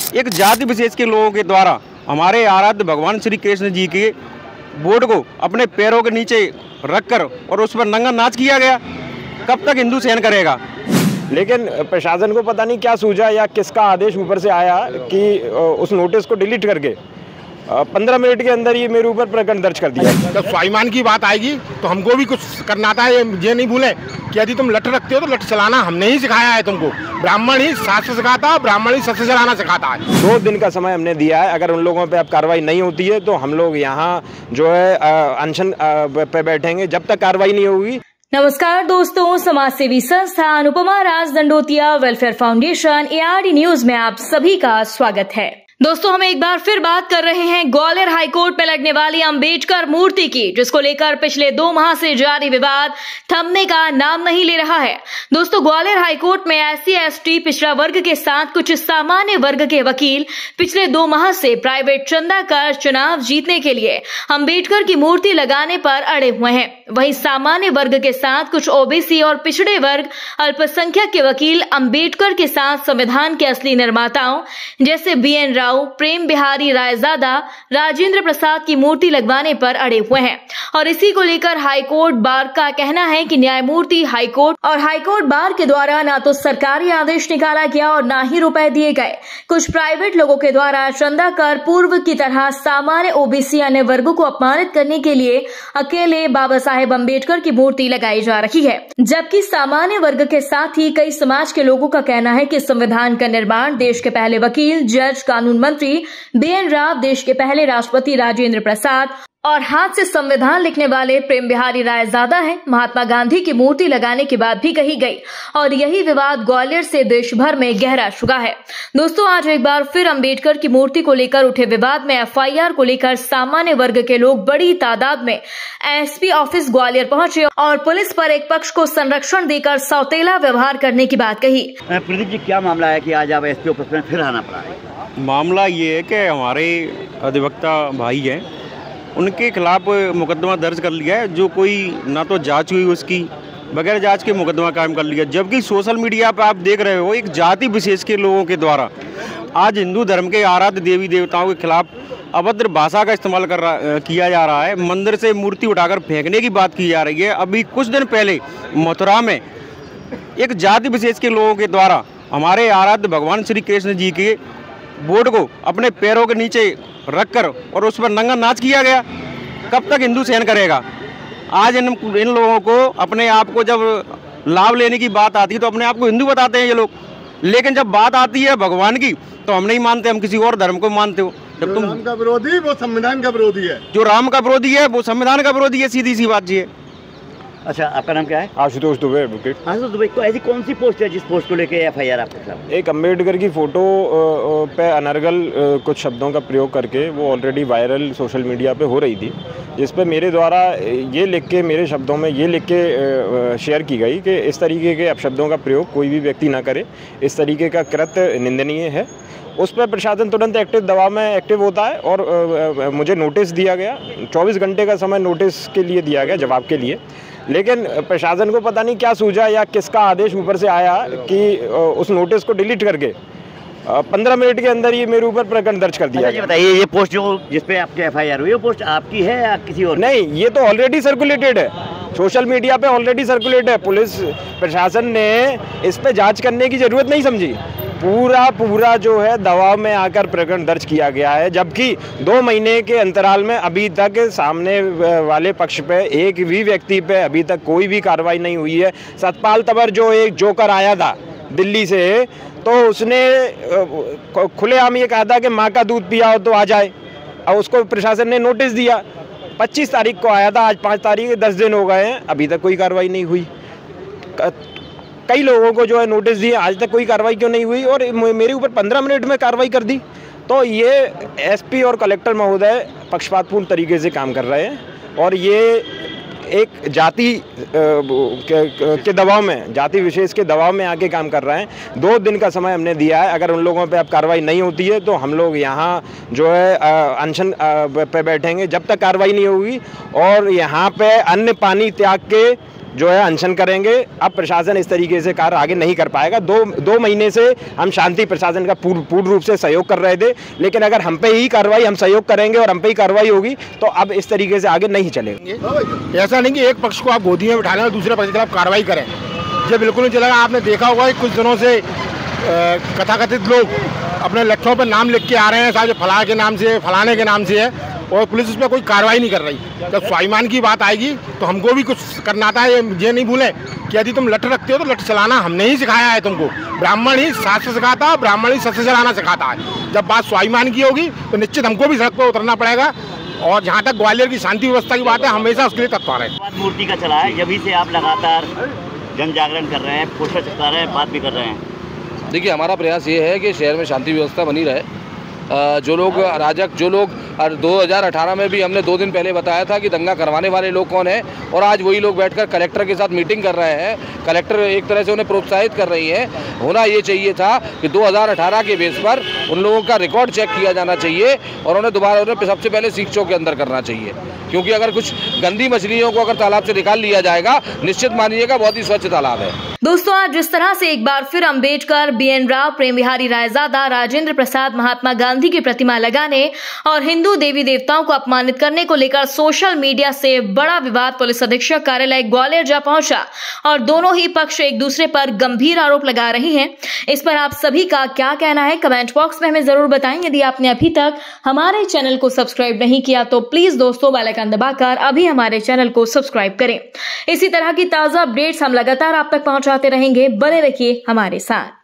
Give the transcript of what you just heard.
एक जाति विशेष के लोगों के द्वारा हमारे आराध्य भगवान श्री कृष्ण जी के बोर्ड को अपने पैरों के नीचे रखकर और उस पर नंगा नाच किया गया। कब तक हिंदू सहन करेगा? लेकिन प्रशासन को पता नहीं क्या सूझा या किसका आदेश ऊपर से आया कि उस नोटिस को डिलीट करके 15 मिनट के अंदर ये मेरे ऊपर प्रकरण दर्ज कर दिया। जब स्वाभिमान की बात आएगी तो हमको भी कुछ करना आता है। ये नहीं भूलें कि यदि तुम लठ रखते हो तो लठ चलाना हमने ही सिखाया है तुमको। ब्राह्मण ही शास्त्र सिखाता है, ब्राह्मण ही शस्त्र चलाना सिखाता है। 2 दिन का समय हमने दिया है। अगर उन लोगों पे अब कार्रवाई नहीं होती है तो हम लोग यहाँ जो है अनशन पे बैठेंगे जब तक कार्रवाई नहीं होगी। नमस्कार दोस्तों, समाज सेवी संस्था Anupama Raj Dandotiya welfare foundation ARD news में आप सभी का स्वागत है। दोस्तों, हम एक बार फिर बात कर रहे हैं ग्वालियर हाईकोर्ट में लगने वाली अंबेडकर मूर्ति की, जिसको लेकर पिछले 2 माह से जारी विवाद थमने का नाम नहीं ले रहा है। दोस्तों, ग्वालियर हाईकोर्ट में SC ST पिछड़ा वर्ग के साथ कुछ सामान्य वर्ग के वकील पिछले 2 माह से प्राइवेट चंदा कर चुनाव जीतने के लिए अंबेडकर की मूर्ति लगाने पर अड़े हुए हैं। वहीं सामान्य वर्ग के साथ कुछ OBC और पिछड़े वर्ग अल्पसंख्यक के वकील अंबेडकर के साथ संविधान के असली निर्माताओं जैसे BN राव, प्रेम बिहारी रायजादा, राजेंद्र प्रसाद की मूर्ति लगवाने पर अड़े हुए हैं। और इसी को लेकर हाईकोर्ट बार का कहना है कि न्यायमूर्ति हाईकोर्ट और हाईकोर्ट बार के द्वारा ना तो सरकारी आदेश निकाला गया और ना ही रुपए दिए गए। कुछ प्राइवेट लोगों के द्वारा चंदा कर पूर्व की तरह सामान्य OBC अन्य वर्गों को अपमानित करने के लिए अकेले बाबा साहेब अम्बेडकर की मूर्ति लगाई जा रही है, जबकि सामान्य वर्ग के साथ ही कई समाज के लोगों का कहना है कि संविधान का निर्माण देश के पहले वकील, जज, कानून मंत्री BN राव, देश के पहले राष्ट्रपति राजेंद्र प्रसाद और हाथ से संविधान लिखने वाले प्रेम बिहारी रायजादा है। महात्मा गांधी की मूर्ति लगाने की बात भी कही गई और यही विवाद ग्वालियर से देश भर में गहरा चुका है। दोस्तों, आज एक बार फिर अंबेडकर की मूर्ति को लेकर उठे विवाद में FIR को लेकर सामान्य वर्ग के लोग बड़ी तादाद में SP ऑफिस ग्वालियर पहुंचे और पुलिस पर एक पक्ष को संरक्षण देकर सौतेला व्यवहार करने की बात कही। प्रदीप जी, क्या मामला है कि आज आप SP ऑफिस में फिर आना पड़ा है? मामला ये है कि हमारे अधिवक्ता भाई हैं, उनके खिलाफ मुकदमा दर्ज कर लिया है, जो कोई ना तो जांच हुई उसकी, बगैर जांच के मुकदमा कायम कर लिया। जबकि सोशल मीडिया पर आप देख रहे हो एक जाति विशेष के लोगों के द्वारा आज हिंदू धर्म के आराध्य देवी देवताओं के खिलाफ अभद्र भाषा का इस्तेमाल किया जा रहा है। मंदिर से मूर्ति उठाकर फेंकने की बात की जा रही है। अभी कुछ दिन पहले मथुरा में एक जाति विशेष के लोगों के द्वारा हमारे आराध्य भगवान श्री कृष्ण जी के बोर्ड को अपने पैरों के नीचे रखकर और उस पर नंगा नाच किया गया। कब तक हिंदू सहन करेगा? आज इन लोगों को अपने आप को जब लाभ लेने की बात आती है तो अपने आप को हिंदू बताते हैं ये लोग, लेकिन जब बात आती है भगवान की तो हम नहीं मानते, हम किसी और धर्म को मानते हो। जब तुम राम का विरोधी वो संविधान का विरोधी है, जो राम का विरोधी है वो संविधान का विरोधी है, सीधी सी बात ये है। अच्छा, आपका नाम क्या है? आशुतोष दुबे, एडवोकेट। आशुतोष दुबे, तो ऐसी कौन सी पोस्ट है जिस पोस्ट को लेके FIR आपके खिलाफ? एक अम्बेडकर की फोटो पे अनर्गल कुछ शब्दों का प्रयोग करके वो ऑलरेडी वायरल सोशल मीडिया पे हो रही थी, जिस पे मेरे द्वारा ये लिख के, मेरे शब्दों में ये लिख के शेयर की गई कि इस तरीके के अपशब्दों का प्रयोग कोई भी व्यक्ति ना करे, इस तरीके का कृत्य निंदनीय है। उस पर प्रशासन तुरंत दबाव में एक्टिव होता है और मुझे नोटिस दिया गया। 24 घंटे का समय नोटिस के लिए दिया गया, जवाब के लिए। लेकिन प्रशासन को पता नहीं क्या सूझा या किसका आदेश ऊपर से आया कि उस नोटिस को डिलीट करके 15 मिनट के अंदर ये मेरे ऊपर प्रकरण दर्ज कर दिया। अच्छा, बताइए, ये पोस्ट जो जिस पे आपके FIR हुई, वो पोस्ट आपकी है या किसी और? नहीं, ये तो ऑलरेडी सर्कुलेटेड है, सोशल मीडिया पे ऑलरेडी सर्कुलेट है। पुलिस प्रशासन ने इस पे जांच करने की जरूरत नहीं समझी। पूरा जो है दबाव में आकर प्रकरण दर्ज किया गया है, जबकि 2 महीने के अंतराल में अभी तक सामने वाले पक्ष पे एक भी व्यक्ति पे अभी तक कोई भी कार्रवाई नहीं हुई है। सतपाल तंवर जो एक जोकर आया था दिल्ली से, तो उसने खुलेआम ये कहा था कि माँ का दूध पिया हो तो आ जाए, और उसको प्रशासन ने नोटिस दिया। 25 तारीख को आया था, आज 5 तारीख, 10 दिन हो गए हैं, अभी तक कोई कार्रवाई नहीं हुई। कई लोगों को जो है नोटिस दिए, आज तक कोई कार्रवाई क्यों नहीं हुई? और मेरे ऊपर 15 मिनट में कार्रवाई कर दी। तो ये SP और कलेक्टर महोदय पक्षपातपूर्ण तरीके से काम कर रहे हैं और ये एक जाति के दबाव में, जाति विशेष के दबाव में आके काम कर रहे हैं। 2 दिन का समय हमने दिया है। अगर उन लोगों पे अब कार्रवाई नहीं होती है तो हम लोग यहाँ जो है अनशन पे बैठेंगे जब तक कार्रवाई नहीं होगी। और यहाँ पे अन्न पानी त्याग के जो है अनशन करेंगे। अब प्रशासन इस तरीके से कार्य आगे नहीं कर पाएगा। दो महीने से हम शांति प्रशासन का पूर्ण रूप से सहयोग कर रहे थे, लेकिन अगर हम पे ही कार्रवाई, हम सहयोग करेंगे और हम पे ही कार्रवाई होगी तो अब इस तरीके से आगे नहीं चलेगा। ऐसा नहीं कि एक पक्ष को आप गोदी में बिठा लें और दूसरे पक्ष के खिलाफ कार्रवाई करें, ये बिल्कुल नहीं चलेगा। आपने देखा होगा कुछ दिनों से कथाकथित लोग अपने लट्ठों पर नाम लिख के आ रहे हैं, साहब फलाने के नाम से, फलाने के नाम से है, और पुलिस उस पर कोई कार्रवाई नहीं कर रही। जब स्वाभिमान की बात आएगी तो हमको भी कुछ करना आता है। ये नहीं भूलें कि यदि तुम लठ रखते हो तो लठ चलाना हमने ही सिखाया है तुमको। ब्राह्मण ही शास्त्र सिखाता है, ब्राह्मण ही शस्त्र चलाना सिखाता है। जब बात स्वाभिमान की होगी तो निश्चित हमको भी सड़क पर उतरना पड़ेगा। और जहाँ तक ग्वालियर की शांति व्यवस्था की बात है, हमेशा उसके लिए तत्पर है। मूर्ति का चला है, जब से आप लगातार जन जागरण कर रहे हैं, पोस्टर चिपका रहे हैं, बात भी कर रहे हैं। देखिए, हमारा प्रयास ये है कि शहर में शांति व्यवस्था बनी रहे। जो लोग अराजक, जो लोग 2018 में भी हमने 2 दिन पहले बताया था कि दंगा करवाने वाले लोग कौन हैं, और आज वही लोग बैठकर कलेक्टर के साथ मीटिंग कर रहे हैं। कलेक्टर एक तरह से उन्हें प्रोत्साहित कर रही है। होना ये चाहिए था कि 2018 के बेस पर उन लोगों का रिकॉर्ड चेक किया जाना चाहिए और उन्हें दोबारा सबसे पहले शिक्षकों के अंदर करना चाहिए, क्योंकि अगर कुछ गंदी मछलियों को अगर तालाब से निकाल लिया जाएगा, निश्चित मानिएगा बहुत ही स्वच्छ तालाब है। दोस्तों, आज जिस तरह से एक बार फिर अंबेडकर, BN राव, प्रेम बिहारी रायजादा, राजेंद्र प्रसाद, महात्मा गांधी की प्रतिमा लगाने और हिंदू देवी देवताओं को अपमानित करने को लेकर सोशल मीडिया से बड़ा विवाद पुलिस अधीक्षक कार्यालय ग्वालियर जा पहुंचा और दोनों ही पक्ष एक दूसरे पर गंभीर आरोप लगा रहे हैं। इस पर आप सभी का क्या कहना है, कमेंट बॉक्स में हमें जरूर बताएं। यदि आपने अभी तक हमारे चैनल को सब्सक्राइब नहीं किया तो प्लीज दोस्तों बेल आइकन दबाकर अभी हमारे चैनल को सब्सक्राइब करें। इसी तरह की ताजा अपडेट्स हम लगातार आप तक पहुंचाते रहेंगे। बने रहिए हमारे साथ।